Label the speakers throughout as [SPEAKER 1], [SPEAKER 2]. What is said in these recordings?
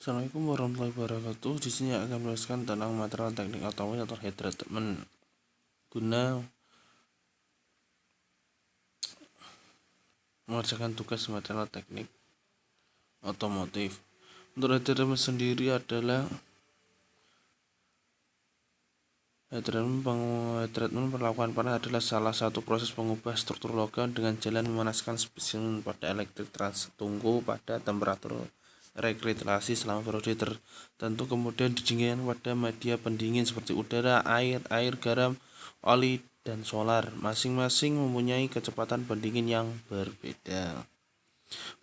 [SPEAKER 1] Assalamualaikum warahmatullahi wabarakatuh. Di sini akan menjelaskan tentang material teknik otomotif atau head treatment guna mengerjakan tugas material teknik otomotif. Untuk head treatment sendiri adalah head treatment perlakuan panas adalah salah satu proses pengubah struktur logam dengan jalan memanaskan spesimen pada elektrik tungku pada temperatur rekreasi selama periode tertentu, kemudian didinginkan pada media pendingin seperti udara, air garam, oli, dan solar. Masing-masing mempunyai kecepatan pendingin yang berbeda.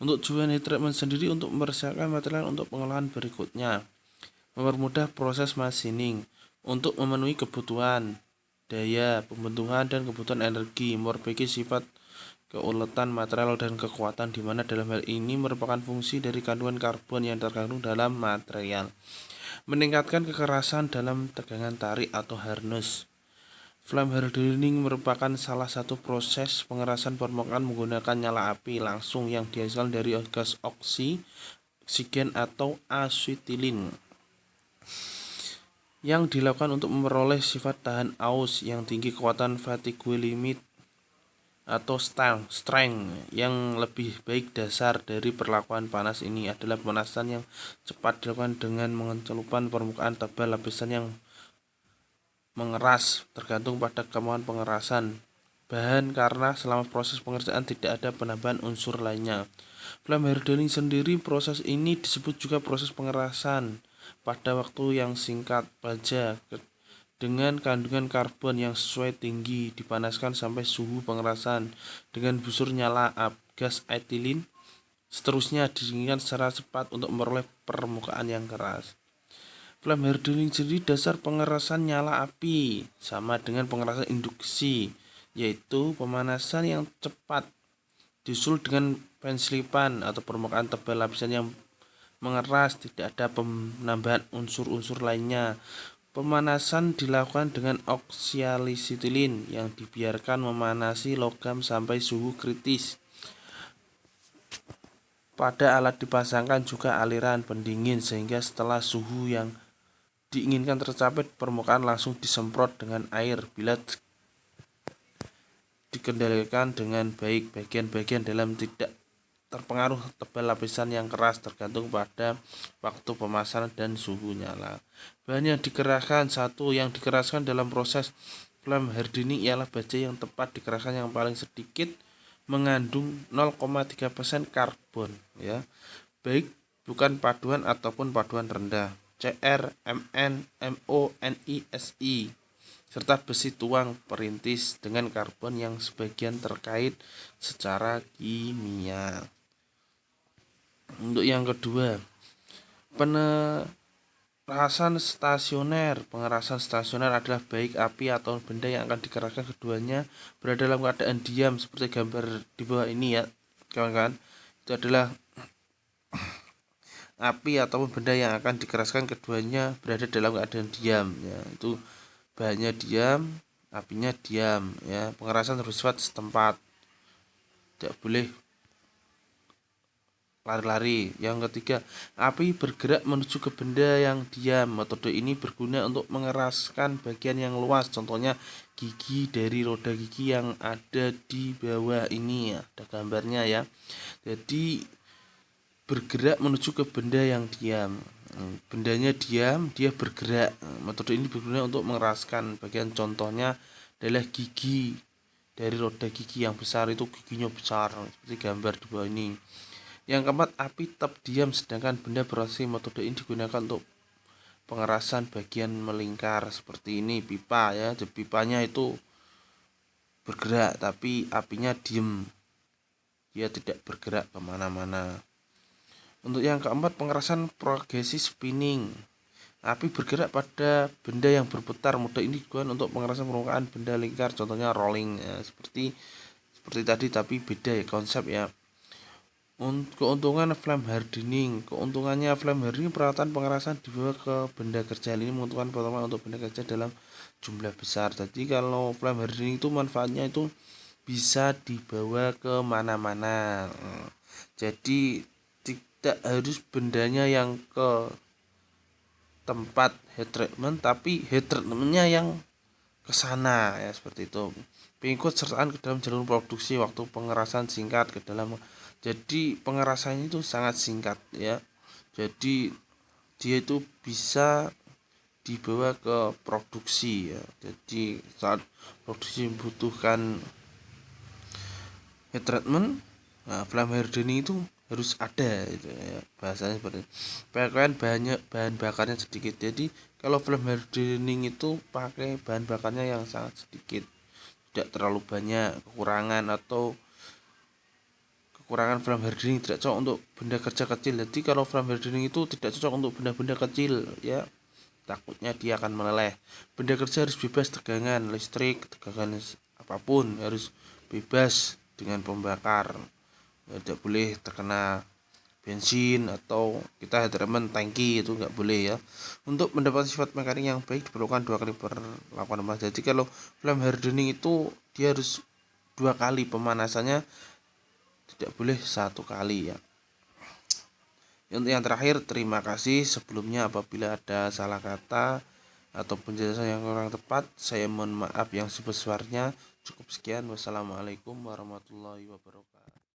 [SPEAKER 1] Untuk tujuan heat treatment sendiri untuk mempersiapkan material untuk pengolahan berikutnya, mempermudah proses machining untuk memenuhi kebutuhan daya pembentukan dan kebutuhan energi, memperbaiki sifat keuletan material dan kekuatan, di mana dalam hal ini merupakan fungsi dari kandungan karbon yang terkandung dalam material, meningkatkan kekerasan dalam tegangan tarik atau harness. Flame hardening merupakan salah satu proses pengerasan permukaan menggunakan nyala api langsung yang dihasilkan dari gas oksigen atau asetilin, yang dilakukan untuk memperoleh sifat tahan aus yang tinggi, kekuatan fatigue limit atau strength yang lebih baik. Dasar dari perlakuan panas ini adalah pemanasan yang cepat dilakukan dengan mencelupkan permukaan tebal lapisan yang mengeras tergantung pada kemampuan pengerasan bahan, karena selama proses pengerjaan tidak ada penambahan unsur lainnya. Flame hardening sendiri, proses ini disebut juga proses pengerasan pada waktu yang singkat baja dengan kandungan karbon yang sesuai tinggi, dipanaskan sampai suhu pengerasan dengan busur nyala gas etilin, seterusnya didinginkan secara cepat untuk memperoleh permukaan yang keras. Flame hardening sendiri, dasar pengerasan nyala api sama dengan pengerasan induksi, yaitu pemanasan yang cepat disusul dengan penslipan atau permukaan tebal lapisan yang mengeras, tidak ada penambahan unsur-unsur lainnya. Pemanasan dilakukan dengan oksialisetilin yang dibiarkan memanasi logam sampai suhu kritis. Pada alat dipasangkan juga aliran pendingin sehingga setelah suhu yang diinginkan tercapai, permukaan langsung disemprot dengan air. Bila dikendalikan dengan baik, bagian-bagian dalam tidak terpengaruh tebal lapisan yang keras, tergantung pada waktu pemasangan dan suhu nyala. Bahan yang dikerahkan: satu, yang dikeraskan dalam proses flame hardening ialah baja yang tepat dikeraskan yang paling sedikit mengandung 0,3% karbon, ya, baik bukan paduan ataupun paduan rendah, Cr, Mn, Mo, Ni, Si, serta besi tuang perintis dengan karbon yang sebagian terkait secara kimia. Untuk yang kedua, pengerasan stasioner. Pengerasan stasioner adalah baik api atau benda yang akan dikerahkan keduanya berada dalam keadaan diam, seperti gambar di bawah ini, ya kawan-kawan. Itu adalah api ataupun benda yang akan dikeraskan keduanya berada dalam keadaan diam, ya. Itu bahannya diam, apinya diam, ya. Pengerasan bersifat setempat, tidak boleh lari-lari. Yang ketiga, api bergerak menuju ke benda yang diam. Metode ini berguna untuk mengeraskan bagian yang luas, contohnya gigi dari roda gigi yang ada di bawah ini, ya, ada gambarnya, ya. Jadi bergerak menuju ke benda yang diam, bendanya diam, dia bergerak. Metode ini berguna untuk mengeraskan bagian, contohnya adalah gigi dari roda gigi yang besar, itu giginya besar seperti gambar di bawah ini. Yang keempat, api tetap diam sedangkan benda berossi. Metode ini digunakan untuk pengerasan bagian melingkar seperti ini, pipa, ya. Jadi pipanya itu bergerak tapi apinya diem, dia tidak bergerak kemana-mana. Untuk yang keempat, pengerasan progresif spinning. Api bergerak pada benda yang berputar. Metode ini digunakan untuk pengerasan permukaan benda lingkar, contohnya rolling, ya. Seperti tadi tapi beda, ya, konsep, ya. Keuntungan flame hardening. Keuntungannya flame hardening, peralatan pengerasan dibawa ke benda kerja. Ini menguntungkan pertama untuk benda kerja dalam jumlah besar. Jadi kalau flame hardening itu manfaatnya itu bisa dibawa ke mana-mana. Jadi tidak harus bendanya yang ke tempat heat treatment, tapi heat treatmentnya yang ke sana ya, seperti itu. Pengikut sertaan ke dalam jalur produksi waktu pengerasan singkat ke dalam. Jadi pengerasannya itu sangat singkat ya. Jadi dia itu bisa dibawa ke produksi ya. Jadi saat produksi membutuhkan heat treatment, nah, flame hardening itu harus ada itu ya, bahasanya seperti itu. Pakaian banyak bahan bakarnya sedikit, jadi kalau flame hardening itu pakai bahan bakarnya yang sangat sedikit, tidak terlalu banyak. Kekurangan flame hardening tidak cocok untuk benda kerja kecil. Jadi kalau flame hardening itu tidak cocok untuk benda-benda kecil ya, takutnya dia akan meleleh. Benda kerja harus bebas tegangan listrik, tegangan apapun harus bebas dengan pembakar. Tidak boleh terkena bensin atau kita hadromen tangki, itu nggak boleh ya. Untuk mendapat sifat mekanik yang baik diperlukan 2 kali perlakuan panas. Jadi kalau flame hardening itu dia harus 2 kali pemanasannya, tidak boleh 1 kali ya. Untuk yang terakhir, terima kasih sebelumnya apabila ada salah kata atau penjelasan yang kurang tepat, saya mohon maaf yang sebesar-besarnya. Cukup sekian, wassalamualaikum warahmatullahi wabarakatuh.